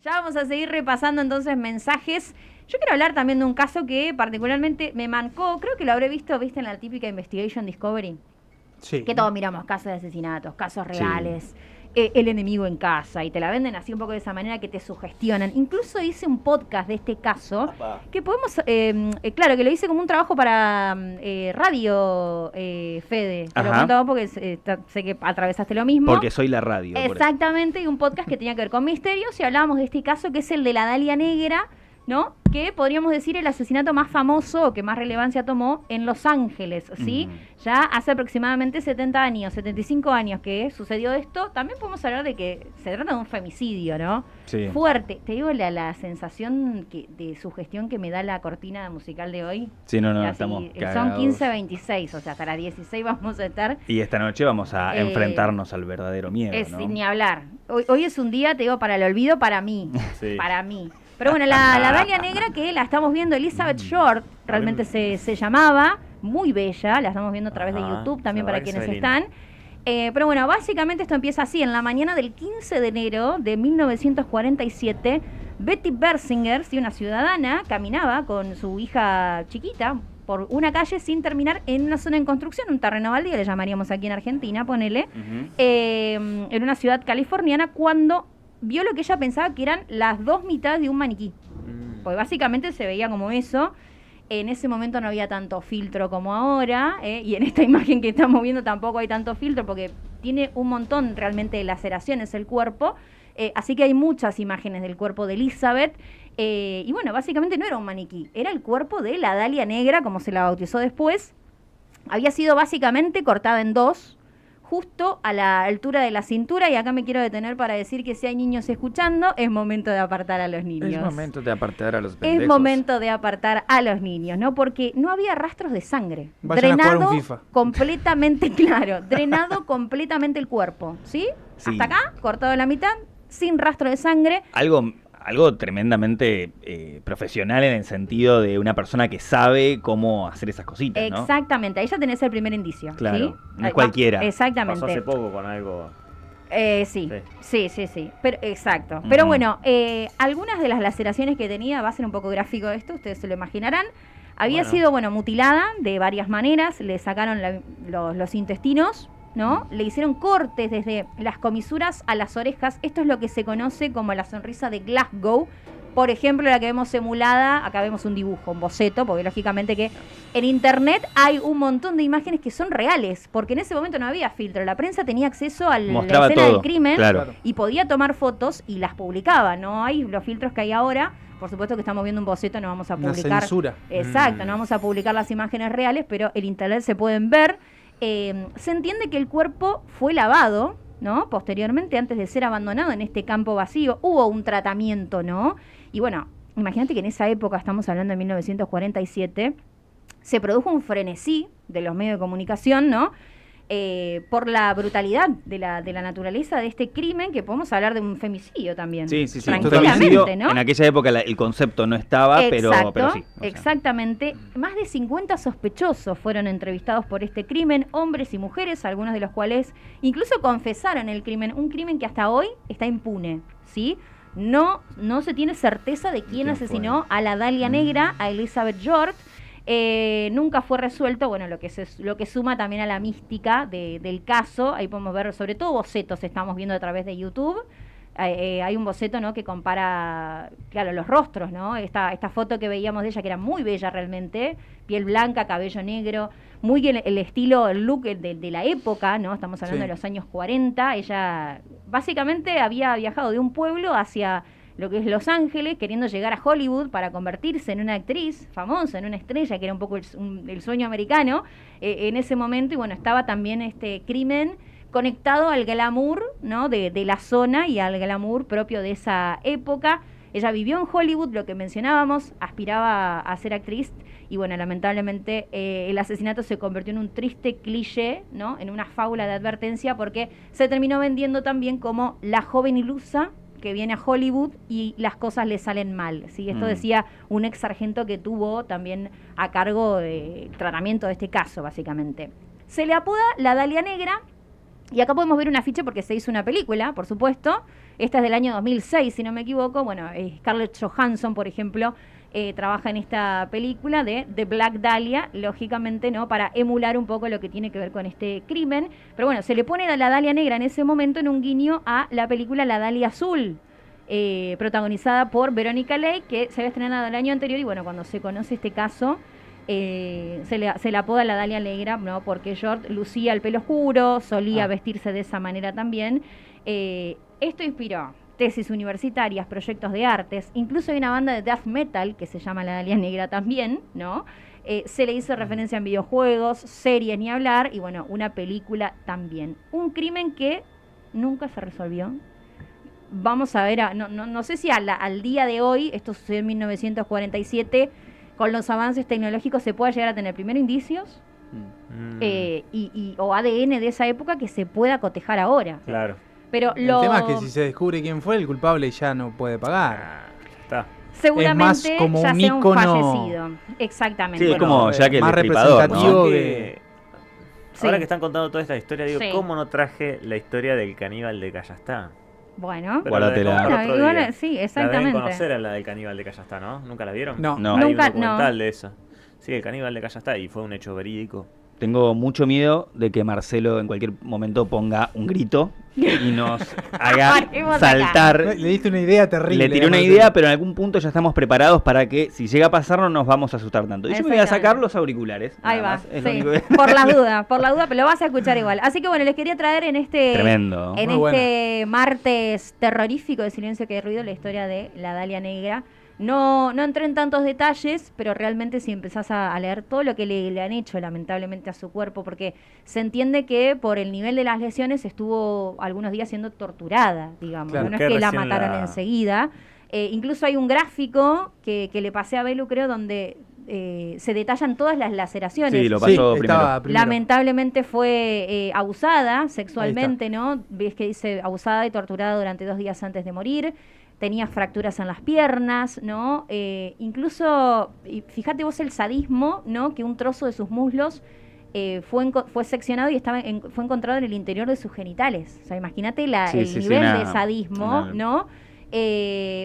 Ya vamos a seguir repasando entonces mensajes. Yo quiero hablar también de un caso que particularmente me marcó, creo que lo habré visto, ¿viste? En la típica Investigation Discovery. Sí. Que todos miramos casos de asesinatos, casos reales, el enemigo en casa, y te la venden así un poco de esa manera que te sugestionan. Incluso hice un podcast de este caso, que podemos, claro, que lo hice como un trabajo para radio, Fede. Te lo contaba porque sé que atravesaste lo mismo. Porque soy la radio. Exactamente, y un podcast que tenía que ver con misterios, y hablábamos de este caso que es el de la Dalia Negra, ¿no? Que podríamos decir el asesinato más famoso o que más relevancia tomó en Los Ángeles, ¿sí? Ya hace aproximadamente 70 años, 75 años que sucedió esto. También podemos hablar de que se trata de un femicidio, ¿no? Sí. Fuerte. Te digo la sensación de sugestión que me da la cortina musical de hoy. Sí, no, Así, estamos son cagados. 15:26, o sea, hasta las 16 vamos a estar. Y esta noche vamos a enfrentarnos al verdadero miedo, ¿no? Ni hablar. Hoy es un día, te digo, para el olvido, para mí. Sí. Para mí. Pero bueno, la Dalia Negra que la estamos viendo, Elizabeth Short, realmente se llamaba, muy bella, la estamos viendo a través de YouTube también para quienes están. Pero bueno, básicamente esto empieza así, en la mañana del 15 de enero de 1947, Betty Bersinger, ¿sí? Una ciudadana, caminaba con su hija chiquita por una calle sin terminar en una zona en construcción, un terreno baldío, le llamaríamos aquí en Argentina, ponele, en una ciudad californiana, cuando vio lo que ella pensaba que eran las dos mitades de un maniquí. Porque básicamente se veía como eso. En ese momento no había tanto filtro como ahora, y en esta imagen que estamos viendo tampoco hay tanto filtro porque tiene un montón realmente de laceraciones el cuerpo. Así que hay muchas imágenes del cuerpo de Elizabeth. Y bueno, básicamente no era un maniquí, era el cuerpo de la Dalia Negra, como se la bautizó después. Había sido básicamente cortada en dos, justo a la altura de la cintura, y acá me quiero detener para decir que si hay niños escuchando, es momento de apartar a los niños. Es momento de apartar a los pendejos. Es momento de apartar a los niños, ¿no? Porque no había rastros de sangre. Vayan a jugar un FIFA. Completamente, claro, drenado completamente el cuerpo, ¿sí? Sí. Hasta acá, cortado a la mitad, sin rastro de sangre. Algo tremendamente profesional en el sentido de una persona que sabe cómo hacer esas cositas, ¿no? Exactamente, ahí ya tenés el primer indicio. Claro, ¿sí? no es cualquiera. Exactamente. Pasó hace poco con algo. Sí. Pero, exacto. Pero bueno, algunas de las laceraciones que tenía, va a ser un poco gráfico esto, ustedes se lo imaginarán. Había sido, mutilada de varias maneras, le sacaron los intestinos, ¿no? Le hicieron cortes desde las comisuras a las orejas. Esto es lo que se conoce como la sonrisa de Glasgow. Por ejemplo, la que vemos simulada, acá vemos un dibujo, un boceto, porque lógicamente que en internet hay un montón de imágenes que son reales, porque en ese momento no había filtro. La prensa tenía acceso a la escena del crimen, claro, y podía tomar fotos y las publicaba. No hay los filtros que hay ahora. Por supuesto que estamos viendo un boceto, no vamos a publicar. Una censura. Exacto, no vamos a publicar las imágenes reales, pero en internet se pueden ver. Se entiende que el cuerpo fue lavado, ¿no? Posteriormente, antes de ser abandonado en este campo vacío, hubo un tratamiento, ¿no? Y bueno, imagínate que en esa época, estamos hablando de 1947, se produjo un frenesí de los medios de comunicación, ¿no? Por la brutalidad de la naturaleza de este crimen, que podemos hablar de un femicidio también. Sí. Tranquilamente, ¿no? En aquella época el concepto no estaba, pero sí. Exactamente. Más de 50 sospechosos fueron entrevistados por este crimen, hombres y mujeres, algunos de los cuales incluso confesaron el crimen, un crimen que hasta hoy está impune, ¿sí? No se tiene certeza de quién asesinó a la Dalia Negra, a Elizabeth Short. Nunca fue resuelto, lo que suma también a la mística del caso. Ahí podemos ver, sobre todo bocetos, estamos viendo a través de YouTube. Hay un boceto, ¿no?, que compara, claro, los rostros, ¿no? Esta foto que veíamos de ella, que era muy bella realmente, piel blanca, cabello negro, muy el estilo, el look de la época, ¿no? Estamos hablando de los años 40. Ella básicamente había viajado de un pueblo hacia lo que es Los Ángeles, queriendo llegar a Hollywood para convertirse en una actriz famosa, en una estrella, que era un poco el sueño americano en ese momento. Y bueno, estaba también este crimen conectado al glamour, ¿no?, de la zona y al glamour propio de esa época. Ella vivió en Hollywood, lo que mencionábamos, aspiraba a ser actriz, y bueno, lamentablemente el asesinato se convirtió en un triste cliché, ¿no?, en una fábula de advertencia, porque se terminó vendiendo también como la joven ilusa que viene a Hollywood y las cosas le salen mal, ¿sí? Esto decía un ex sargento que tuvo también a cargo del tratamiento de este caso, básicamente. Se le apoda la Dalia Negra, Y acá podemos ver un afiche porque se hizo una película, por supuesto. Esta es del año 2006, si no me equivoco. Bueno, Scarlett Johansson, por ejemplo, trabaja en esta película de The Black Dahlia, lógicamente, ¿no? Para emular un poco lo que tiene que ver con este crimen. Pero bueno, se le pone la Dahlia negra en ese momento en un guiño a la película La Dahlia Azul, protagonizada por Verónica Lake, que se había estrenado el año anterior. Y bueno, cuando se conoce este caso, se le apoda la Dahlia negra, ¿no? Porque George lucía el pelo oscuro, solía vestirse de esa manera también. Esto inspiró tesis universitarias, proyectos de artes, incluso hay una banda de death metal que se llama La Dahlia Negra también, ¿no? Se le hizo referencia en videojuegos, series, ni hablar, y bueno, una película también. Un crimen que nunca se resolvió. Vamos a ver, no sé si al día de hoy, esto sucedió en 1947, con los avances tecnológicos se pueda llegar a tener primero indicios o ADN de esa época que se pueda cotejar ahora. Claro. Pero El tema es que si se descubre quién fue, el culpable ya no puede pagar. Ya está. Seguramente es más como ya un sea un ícono. fallecido. Exactamente. Sí, es como ya que el más destripador, representativo ¿no? que... Sí. Ahora que están contando toda esta historia, digo, Sí. ¿cómo no traje la historia del caníbal de Callastá? Bueno. Pero Guárdatela. la dejamos para otro Bueno, día. sí, La deben exactamente. conocer a la del caníbal de Callastá, ¿no? ¿Nunca la vieron? No. No. Hay Nunca, un documental no. de eso. Sí, el caníbal de Callastá, y fue un hecho verídico. Tengo mucho miedo de que Marcelo en cualquier momento ponga un grito y nos haga Paremos acá. saltar. Le diste una idea terrible. Le tiré una Marcelo. idea, pero en algún punto ya estamos preparados para que si llega a pasar no nos vamos a asustar tanto. Y yo me voy a sacar los auriculares. Ahí nada va, más, es lo sí. único que- Por la duda, pero lo vas a escuchar igual. Así que bueno, les quería traer en este Tremendo. en Muy este martes terrorífico de Silencio que hay ruido la historia de la Dahlia Negra. No entré en tantos detalles, pero realmente si empezás a leer todo lo que le han hecho lamentablemente a su cuerpo, porque se entiende que por el nivel de las lesiones estuvo algunos días siendo torturada, digamos. Claro. No es Que que la recién mataron la- enseguida. Incluso hay un gráfico que le pasé a Belu, creo, donde se detallan todas las laceraciones. Sí, lo Sí, pasó estaba primero. primero. Lamentablemente fue abusada sexualmente, ¿no? Ves que dice abusada y torturada durante 2 días antes de morir. Tenía fracturas en las piernas, ¿no? Incluso, y fíjate vos el sadismo, ¿no? Que un trozo de sus muslos fue seccionado y fue encontrado en el interior de sus genitales. O sea, imagínate Sí, el sí, sí, nivel una- de sadismo, una- ¿no?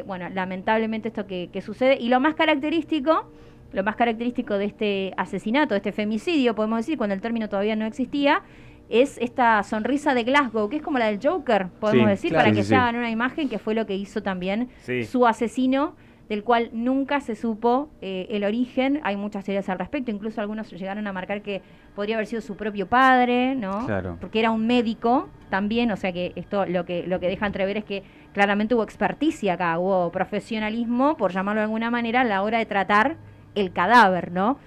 Bueno, lamentablemente esto que sucede. Y lo más característico de este asesinato, de este femicidio, podemos decir, cuando el término todavía no existía, es esta sonrisa de Glasgow, que es como la del Joker, podemos Sí, decir, claro. para Sí, que sí, se sí. hagan una imagen, que fue lo que hizo también Sí. su asesino, del cual nunca se supo el origen. Hay muchas teorías al respecto, incluso algunos llegaron a marcar que podría haber sido su propio padre, ¿no? Claro. Porque era un médico también, o sea que esto lo que deja entrever es que claramente hubo experticia acá, hubo profesionalismo, por llamarlo de alguna manera, a la hora de tratar el cadáver, ¿no?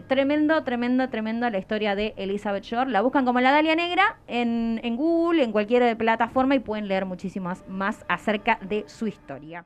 Tremendo la historia de Elizabeth Short. La buscan como la Dahlia Negra en Google, en cualquier plataforma, y pueden leer muchísimo más acerca de su historia.